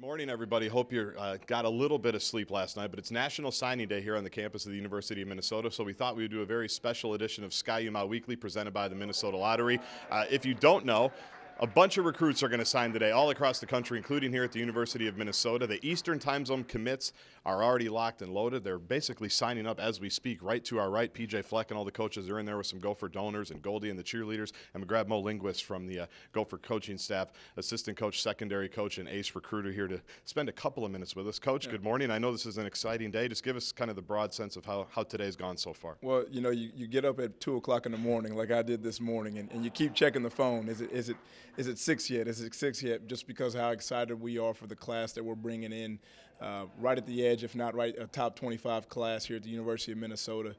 Morning, everybody. Hope you got a little bit of sleep last night, but it's National Signing Day here on the campus of the University of Minnesota, so we thought we would do a very special edition of Ski-U-Mah Weekly presented by the Minnesota Lottery. If you don't know, a bunch of recruits are going to sign today all across the country, including here at the University of Minnesota. The Eastern Time Zone commits are already locked and loaded. They're basically signing up as we speak. Right to our right, PJ Fleck and all the coaches are in there with some Gopher donors and Goldie and the cheerleaders. And we grab Mo Linguist from the Gopher coaching staff, assistant coach, secondary coach, and ace recruiter here to spend a couple of minutes with us. Coach, good morning. I know this is an exciting day. Just give us kind of the broad sense of how today's gone so far. Well, you know, you get up at 2 o'clock in the morning like I did this morning, and you keep checking the phone. Is it 6 yet? Is it 6 yet? Just because of how excited we are for the class that we're bringing in, right at the edge, if not right, a top 25 class here at the University of Minnesota.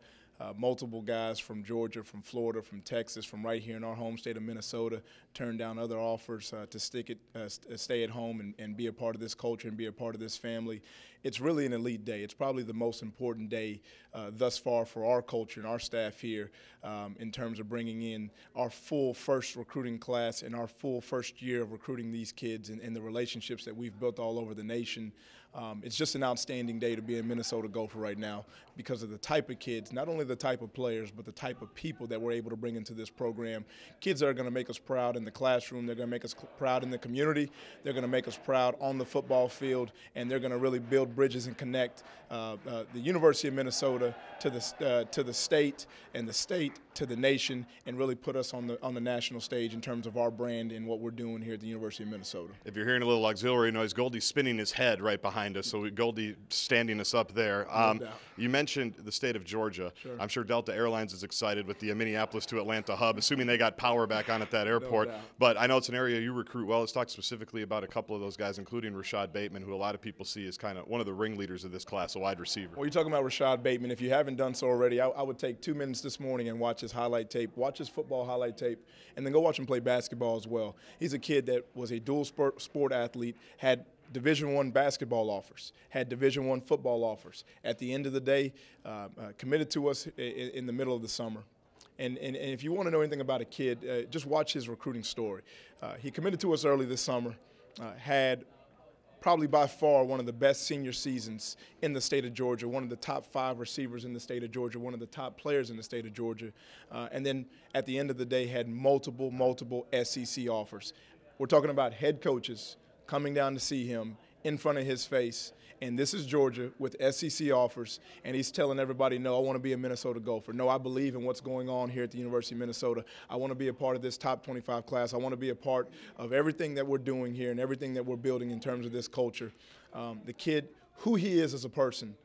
Multiple guys from Georgia, from Florida, from Texas, from right here in our home state of Minnesota turned down other offers to stay at home and be a part of this culture and be a part of this family. It's really an elite day. It's probably the most important day thus far for our culture and our staff here in terms of bringing in our full first recruiting class and our full first year of recruiting these kids and the relationships that we've built all over the nation. It's just an outstanding day to be a Minnesota Gopher right now because of the type of kids, not only the type of players, but the type of people that we're able to bring into this program. Kids that are going to make us proud in the classroom. They're going to make us proud in the community. They're going to make us proud on the football field, and they're going to really build bridges and connect the University of Minnesota to the state and the state to the nation, and really put us on the national stage in terms of our brand and what we're doing here at the University of Minnesota. If you're hearing a little auxiliary noise, Goldie's spinning his head right behind us, so Goldie standing us up there. You mentioned the state of Georgia. Sure. I'm sure Delta Airlines is excited with the Minneapolis to Atlanta hub, assuming they got power back on at that airport. No doubt. But I know it's an area you recruit well. Let's talk specifically about a couple of those guys, including Rashad Bateman, who a lot of people see as kind of one of the ringleaders of this class, a wide receiver. Well, you're talking about Rashad Bateman. If you haven't done so already, I would take 2 minutes this morning and watch his highlight tape, watch his football highlight tape, and then go watch him play basketball as well. He's a kid that was a dual sport athlete, had Division I basketball offers, had Division I football offers. At the end of the day, committed to us in the middle of the summer. And if you want to know anything about a kid, just watch his recruiting story. He committed to us early this summer, had probably by far one of the best senior seasons in the state of Georgia, one of the top 5 receivers in the state of Georgia, one of the top players in the state of Georgia, and then at the end of the day had multiple SEC offers. We're talking about head coaches coming down to see him in front of his face, and this is Georgia with SEC offers, and he's telling everybody, no, I want to be a Minnesota Gopher. No, I believe in what's going on here at the University of Minnesota. I want to be a part of this top 25 class. I want to be a part of everything that we're doing here and everything that we're building in terms of this culture. The kid, who he is as a person,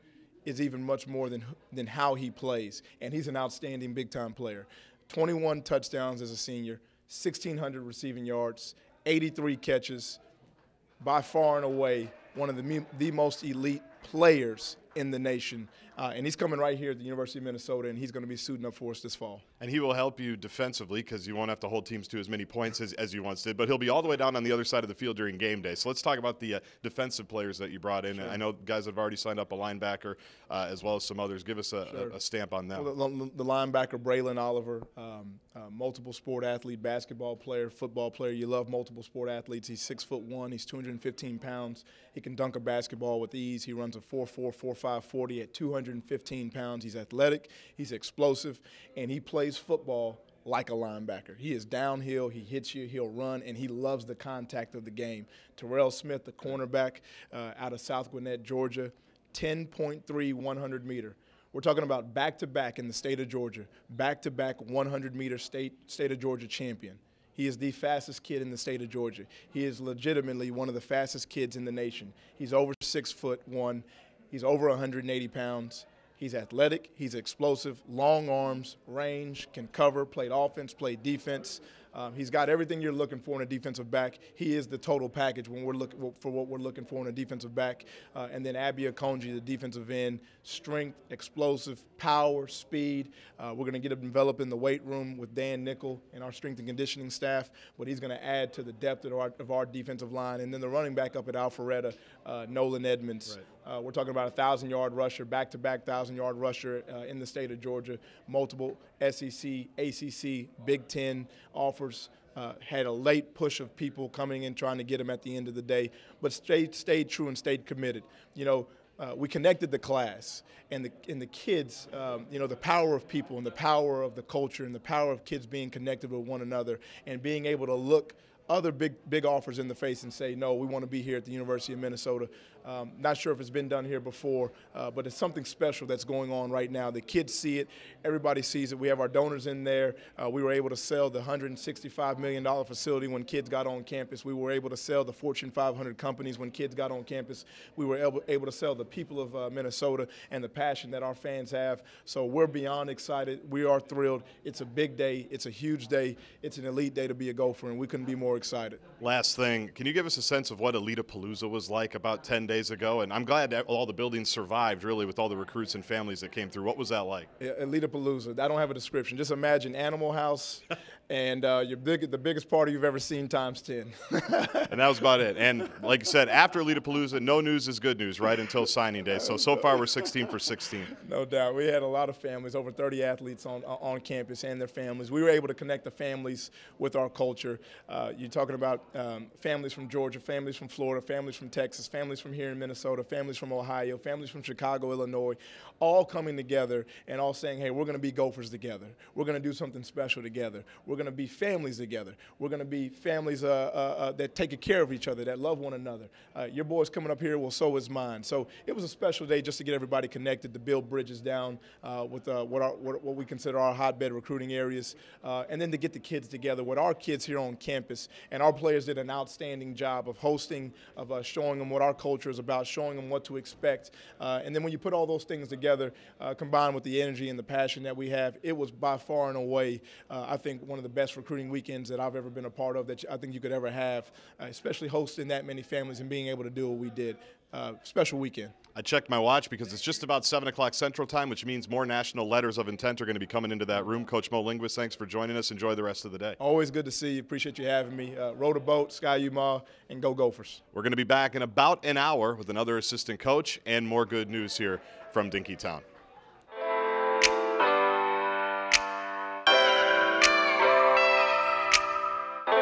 is even much more than how he plays, and he's an outstanding big-time player. 21 touchdowns as a senior, 1,600 receiving yards, 83 catches, by far and away one of the most elite players in the nation. And he's coming right here at the University of Minnesota, and he's going to be suiting up for us this fall. And he will help you defensively because you won't have to hold teams to as many points as you once did. But he'll be all the way down on the other side of the field during game day. So let's talk about the defensive players that you brought in. Sure. I know guys have already signed up a linebacker as well as some others. Give us a stamp on them. Well, the linebacker, Braylon Oliver, multiple sport athlete, basketball player, football player. You love multiple sport athletes. He's 6'1". He's 215 pounds. He can dunk a basketball with ease. He runs a 4.4, 4.5 40 at 215 pounds. He's athletic. He's explosive, and he plays football like a linebacker. He is downhill, he hits you, he'll run, and he loves the contact of the game. Terrell Smith, the cornerback out of South Gwinnett, Georgia, 10.3 100-meter. We're talking about back-to-back in the state of Georgia, back-to-back 100-meter state of Georgia champion. He is the fastest kid in the state of Georgia. He is legitimately one of the fastest kids in the nation. He's over 6'1". He's over 180 pounds. He's athletic, he's explosive, long arms, range, can cover, played offense, played defense. He's got everything you're looking for in a defensive back. He is the total package when we're looking for what we're looking for in a defensive back. And then Abia Konji, the defensive end, strength, explosive, power, speed. We're going to get him developed in the weight room with Dan Nickel and our strength and conditioning staff, but he's going to add to the depth of our defensive line. And then the running back up at Alpharetta, Nolan Edmonds. Right. We're talking about a 1,000-yard rusher, back-to-back 1,000-yard rusher in the state of Georgia, multiple SEC, ACC, Big Ten offers. had a late push of people coming in trying to get him at the end of the day, but stayed true and stayed committed. We connected the class and the kids, the power of people and the power of the culture and the power of kids being connected with one another and being able to look other big offers in the face and say, no, we want to be here at the University of Minnesota. Not sure if it's been done here before, but it's something special that's going on right now. The kids see it. Everybody sees it. We have our donors in there. We were able to sell the $165 million facility when kids got on campus. We were able to sell the Fortune 500 companies when kids got on campus. We were able to sell the people of Minnesota and the passion that our fans have. So we're beyond excited. We are thrilled. It's a big day. It's a huge day. It's an elite day to be a Gopher, and we couldn't be more excited. Last thing, can you give us a sense of what Elitapalooza was like about 10 days ago? And I'm glad that all the buildings survived, really, with all the recruits and families that came through. What was that like? Yeah, Elitapalooza. I don't have a description. Just imagine Animal House and the biggest party you've ever seen times 10. And that was about it. And like you said, after Elitapalooza, no news is good news, right, until signing day. So far we're 16 for 16. No doubt. We had a lot of families, over 30 athletes on campus and their families. We were able to connect the families with our culture. You're talking about families from Georgia, families from Florida, families from Texas, families from here in Minnesota, families from Ohio, families from Chicago, Illinois, all coming together and all saying, hey, we're going to be Gophers together. We're going to do something special together. We're going to be families together. We're going to be families that take care of each other, that love one another. Your boy's coming up here, well, so is mine. So it was a special day just to get everybody connected, to build bridges down with what we consider our hotbed recruiting areas, and then to get the kids together with our kids here on campus. And our players did an outstanding job of hosting, of showing them what our culture is about, showing them what to expect. And then when you put all those things together, combined with the energy and the passion that we have, it was by far and away, I think, one of the best recruiting weekends that I've ever been a part of, that I think you could ever have, especially hosting that many families and being able to do what we did. Special weekend. I checked my watch because it's just about 7 o'clock Central Time, which means more national letters of intent are going to be coming into that room. Coach Mo Linguist, thanks for joining us. Enjoy the rest of the day. Always good to see you. Appreciate you having me. Row the boat, Ski-U-Mah, and go Gophers. We're going to be back in about an hour with another assistant coach and more good news here from Dinkytown.